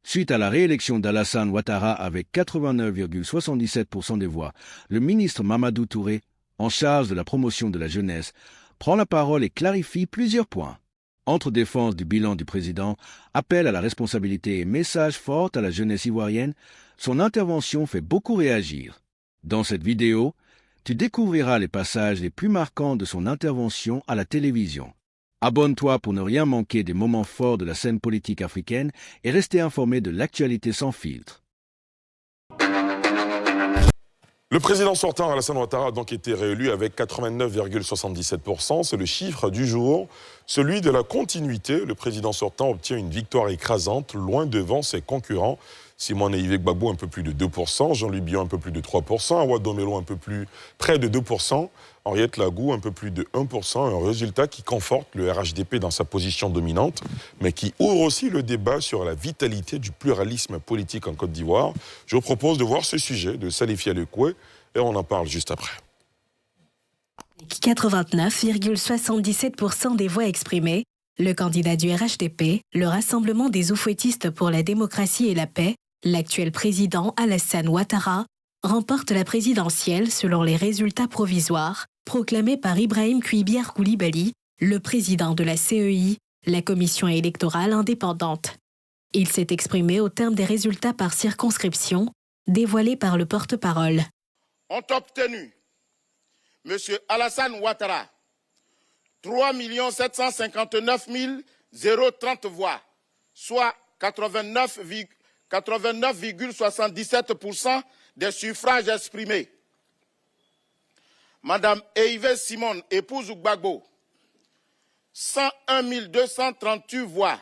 Suite à la réélection d'Alassane Ouattara avec 89,77% des voix, le ministre Mamadou Touré, en charge de la promotion de la jeunesse, prend la parole et clarifie plusieurs points. Entre défense du bilan du président, appel à la responsabilité et message fort à la jeunesse ivoirienne, son intervention fait beaucoup réagir. Dans cette vidéo, tu découvriras les passages les plus marquants de son intervention à la télévision. Abonne-toi pour ne rien manquer des moments forts de la scène politique africaine et rester informé de l'actualité sans filtre. Le président sortant, Alassane Ouattara, a donc été réélu avec 89,77%. C'est le chiffre du jour. Celui de la continuité, le président sortant obtient une victoire écrasante, loin devant ses concurrents. Simone Yves Gbagbo, un peu plus de 2%. Jean-Louis Bion, un peu plus de 3%. Awa Domelo, un peu plus près de 2%. Henriette Lagou, un peu plus de 1%. Un résultat qui conforte le RHDP dans sa position dominante, mais qui ouvre aussi le débat sur la vitalité du pluralisme politique en Côte d'Ivoire. Je vous propose de voir ce sujet de Salifia Lekoué et on en parle juste après. 89,77% des voix exprimées, le candidat du RHDP, le Rassemblement des Oufouettistes pour la démocratie et la paix, l'actuel président Alassane Ouattara, remporte la présidentielle selon les résultats provisoires proclamés par Ibrahim Kouibiar Koulibaly, le président de la CEI, la commission électorale indépendante. Il s'est exprimé au terme des résultats par circonscription dévoilés par le porte-parole. Ont obtenu M. Alassane Ouattara 3 759 030 voix, soit 89,77% des suffrages exprimés. Madame Eive Simone, épouse Gbagbo, 101 238 voix,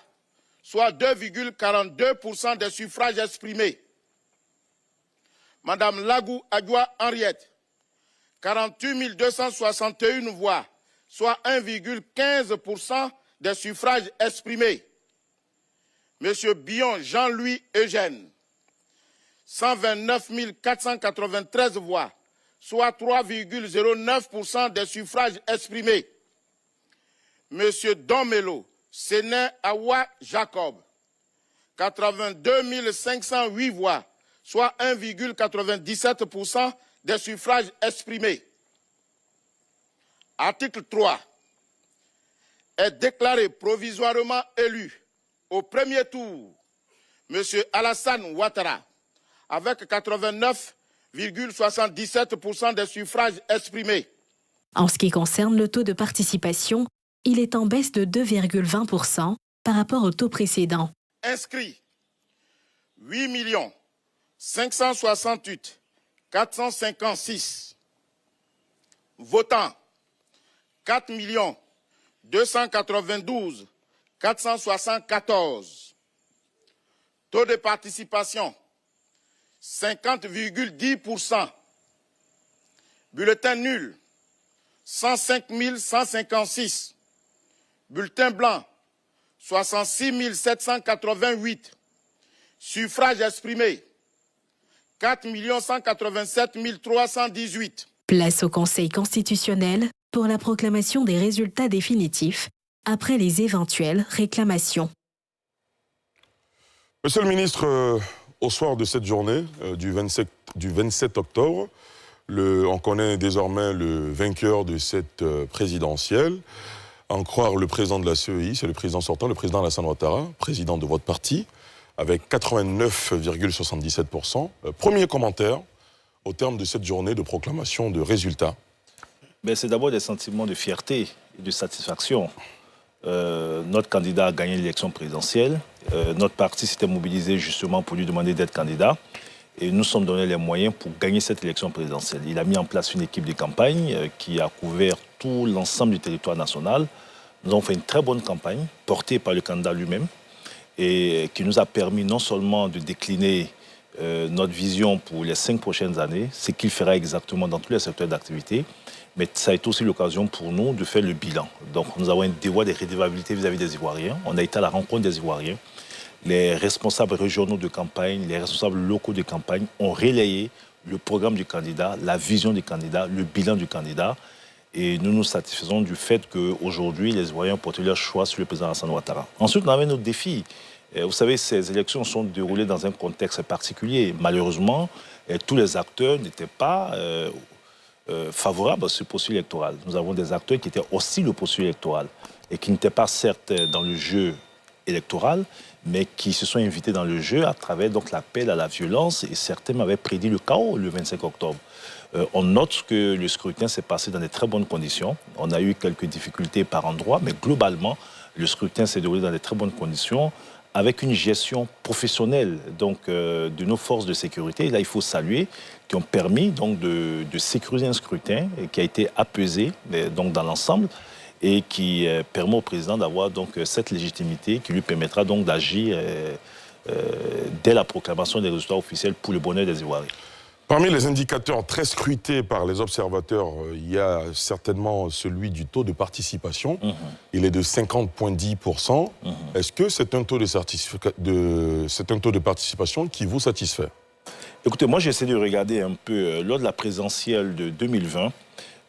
soit 2,42% des suffrages exprimés. Madame Lagou Adjoua Henriette, 48 261 voix, soit 1,15% des suffrages exprimés. Monsieur Bion Jean-Louis Eugène, 129 493 voix, soit 3,09% des suffrages exprimés. Monsieur Domelo Séné Awa Jacob, 82 508 voix, soit 1,97% des suffrages exprimés. Article 3. Est déclaré provisoirement élu au premier tour M. Alassane Ouattara avec 89,77% des suffrages exprimés. En ce qui concerne le taux de participation, il est en baisse de 2,20% par rapport au taux précédent. Inscrits 8 568 456. Votants 4 292 474. Taux de participation 50,10%. Bulletin nul 105 156. Bulletin blanc 66 788. Suffrages exprimés 4 187 318. Place au Conseil constitutionnel pour la proclamation des résultats définitifs après les éventuelles réclamations. Monsieur le ministre, au soir de cette journée du 27 octobre, on connaît désormais le vainqueur de cette présidentielle. En croire le président de la CEI, c'est le président sortant, le président Alassane Ouattara, président de votre parti, avec 89,77%. Premier commentaire au terme de cette journée de proclamation de résultats. C'est d'abord des sentiments de fierté et de satisfaction. Notre candidat a gagné l'élection présidentielle. Notre parti s'était mobilisé justement pour lui demander d'être candidat. Et nous nous sommes donné les moyens pour gagner cette élection présidentielle. Il a mis en place une équipe de campagne qui a couvert tout l'ensemble du territoire national. Nous avons fait une très bonne campagne, portée par le candidat lui-même, et qui nous a permis non seulement de décliner notre vision pour les 5 prochaines années, ce qu'il fera exactement dans tous les secteurs d'activité, mais ça a été aussi l'occasion pour nous de faire le bilan. Donc nous avons un devoir de redevabilité vis-à-vis des Ivoiriens. On a été à la rencontre des Ivoiriens. Les responsables régionaux de campagne, les responsables locaux de campagne ont relayé le programme du candidat, la vision du candidat, le bilan du candidat. Et nous nous satisfaisons du fait qu'aujourd'hui, les Ivoiriens portent leur choix sur le président Alassane Ouattara. Ensuite, on avait notre défi. Vous savez, ces élections sont déroulées dans un contexte particulier. Malheureusement, tous les acteurs n'étaient pas favorables à ce processus électoral. Nous avons des acteurs qui étaient hostiles au processus électoral et qui n'étaient pas certes dans le jeu électoral, mais qui se sont invités dans le jeu à travers donc l'appel à la violence, et certains m'avaient prédit le chaos le 25 octobre. On note que le scrutin s'est passé dans de très bonnes conditions. On a eu quelques difficultés par endroits, mais globalement, le scrutin s'est déroulé dans de très bonnes conditions, avec une gestion professionnelle donc, de nos forces de sécurité. Et là, il faut saluer, qui ont permis donc, de sécuriser un scrutin qui a été apaisé donc, dans l'ensemble, et qui permet au président d'avoir donc cette légitimité qui lui permettra donc d'agir dès la proclamation des résultats officiels pour le bonheur des Ivoiriens. Parmi les indicateurs très scrutés par les observateurs, il y a certainement celui du taux de participation. Il est de 50,10%. Est-ce que c'est un taux de participation qui vous satisfait? Écoutez, moi j'essaie de regarder un peu lors de la présidentielle de 2020.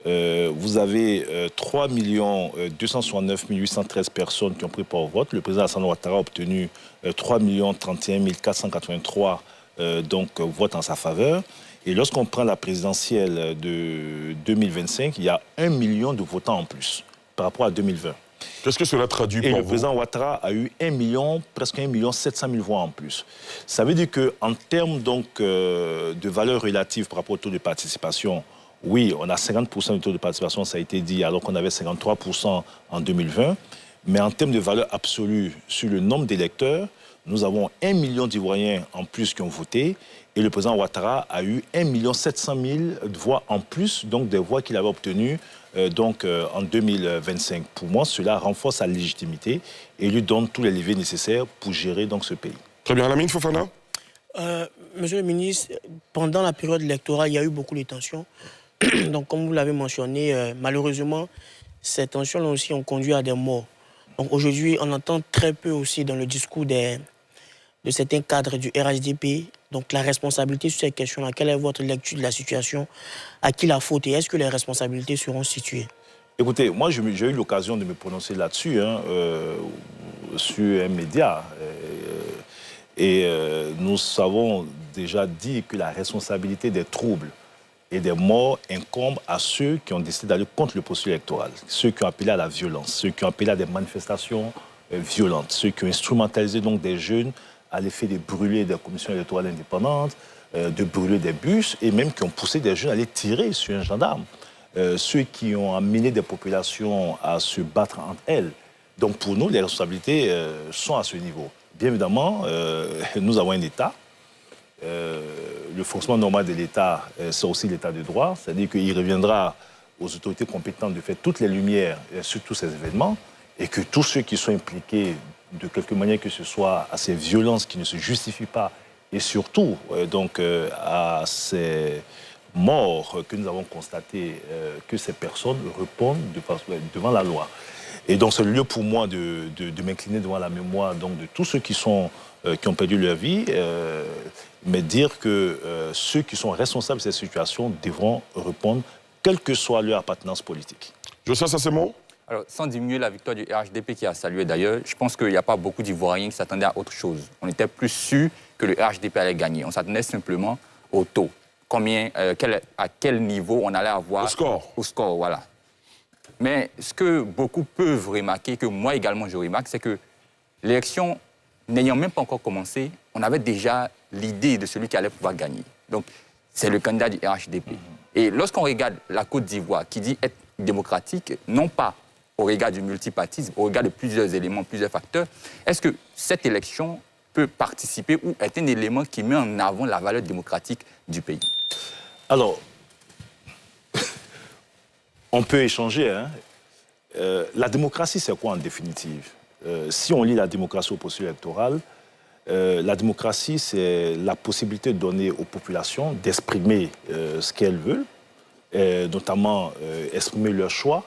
Vous avez 3 269 813 personnes qui ont pris part au vote. Le président Alassane Ouattara a obtenu 3 31 483 votes en sa faveur. Et lorsqu'on prend la présidentielle de 2025, il y a 1 million de votants en plus par rapport à 2020. Qu'est-ce que cela traduit pour vous? Et le président Ouattara a eu presque 1 700 000 voix en plus. Ça veut dire qu'en termes de valeur relative par rapport au taux de participation, oui, on a 50% du taux de participation, ça a été dit, alors qu'on avait 53% en 2020. Mais en termes de valeur absolue sur le nombre d'électeurs, nous avons 1 million d'Ivoiriens en plus qui ont voté. Et le président Ouattara a eu 1 700 000 voix en plus, donc des voix qu'il avait obtenues en 2025. Pour moi, cela renforce sa légitimité et lui donne tous les leviers nécessaires pour gérer donc, ce pays. Très bien. Lamine Fofana. Monsieur le ministre, pendant la période électorale, il y a eu beaucoup de tensions. Donc, comme vous l'avez mentionné, malheureusement, ces tensions-là aussi ont conduit à des morts. Donc, aujourd'hui, on entend très peu aussi dans le discours de certains cadres du RHDP. Donc, la responsabilité sur ces questions-là, quelle est votre lecture de la situation? À qui la faute et est-ce que les responsabilités seront situées? Écoutez, moi, j'ai eu l'occasion de me prononcer là-dessus, sur un média. Nous avons déjà dit que la responsabilité des troubles et des morts incombe à ceux qui ont décidé d'aller contre le processus électoral, ceux qui ont appelé à la violence, ceux qui ont appelé à des manifestations violentes, ceux qui ont instrumentalisé donc des jeunes à l'effet de brûler des commissions électorales indépendantes, de brûler des bus, et même qui ont poussé des jeunes à aller tirer sur un gendarme, ceux qui ont amené des populations à se battre entre elles. Donc pour nous, les responsabilités sont à ce niveau. Bien évidemment, nous avons un État. Le fonctionnement normal de l'État, c'est aussi l'État de droit. C'est-à-dire qu'il reviendra aux autorités compétentes de faire toutes les lumières sur tous ces événements et que tous ceux qui sont impliqués, de quelque manière que ce soit, à ces violences qui ne se justifient pas et surtout à ces morts que nous avons constatées, que ces personnes répondent devant la loi. Et donc c'est le lieu pour moi de m'incliner devant la mémoire donc, de tous ceux qui ont perdu leur vie, mais dire que ceux qui sont responsables de cette situation devront répondre, quelle que soit leur appartenance politique. Josias Assémon. Alors, sans diminuer la victoire du RHDP qui a salué d'ailleurs, je pense qu'il n'y a pas beaucoup d'Ivoiriens qui s'attendaient à autre chose. On était plus sûr que le RHDP allait gagner. On s'attendait simplement au taux. À quel niveau on allait avoir... Au score. Au score, voilà. Mais ce que beaucoup peuvent remarquer, que moi également je remarque, c'est que l'élection, n'ayant même pas encore commencé, on avait déjà l'idée de celui qui allait pouvoir gagner. Donc, c'est le candidat du RHDP. Et lorsqu'on regarde la Côte d'Ivoire, qui dit être démocratique, non pas au regard du multipartisme, au regard de plusieurs éléments, plusieurs facteurs, est-ce que cette élection peut participer ou est un élément qui met en avant la valeur démocratique du pays? Alors, on peut échanger. La démocratie, c'est quoi en définitive? Si on lit la démocratie au processus électoral, la démocratie, c'est la possibilité de donner aux populations d'exprimer ce qu'elles veulent, notamment exprimer leur choix.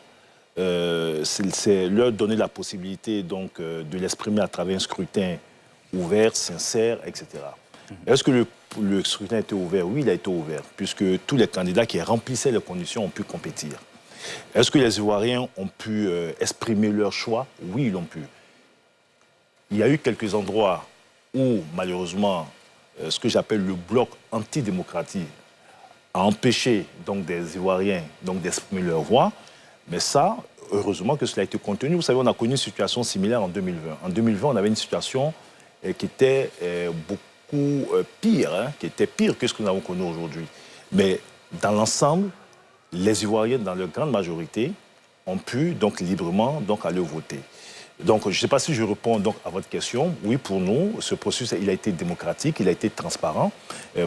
C'est leur donner la possibilité donc, de l'exprimer à travers un scrutin ouvert, sincère, etc. Est-ce que le scrutin a été ouvert? Oui, il a été ouvert, puisque tous les candidats qui remplissaient les conditions ont pu compétir. Est-ce que les Ivoiriens ont pu exprimer leur choix? Oui, ils l'ont pu. Il y a eu quelques endroits où malheureusement ce que j'appelle le bloc antidémocratique a empêché donc des Ivoiriens donc d'exprimer leur voix. Mais ça, heureusement que cela a été contenu. Vous savez, on a connu une situation similaire en 2020. En 2020, on avait une situation qui était beaucoup pire, qui était pire que ce que nous avons connu aujourd'hui. Mais dans l'ensemble, les Ivoiriens, dans leur grande majorité, ont pu donc librement donc aller voter. Donc, je ne sais pas si je réponds donc à votre question. Oui, pour nous, ce processus, il a été démocratique, il a été transparent,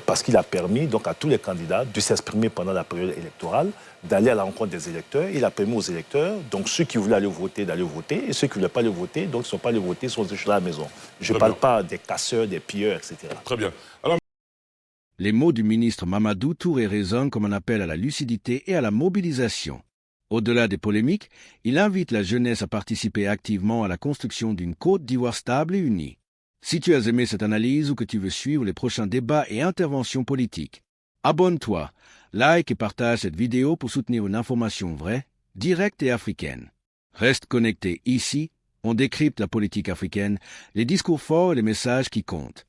parce qu'il a permis donc à tous les candidats de s'exprimer pendant la période électorale, d'aller à la rencontre des électeurs. Il a permis aux électeurs, donc ceux qui voulaient aller voter, d'aller voter, et ceux qui ne voulaient pas aller voter, donc ils ne sont pas allés voter, sont à la maison. Je ne parle pas des casseurs, des pilleurs, etc. Très bien. Alors... Les mots du ministre Mamadou Touré résonnent comme un appel à la lucidité et à la mobilisation. Au-delà des polémiques, il invite la jeunesse à participer activement à la construction d'une Côte d'Ivoire stable et unie. Si tu as aimé cette analyse ou que tu veux suivre les prochains débats et interventions politiques, abonne-toi, like et partage cette vidéo pour soutenir une information vraie, directe et africaine. Reste connecté ici, on décrypte la politique africaine, les discours forts et les messages qui comptent.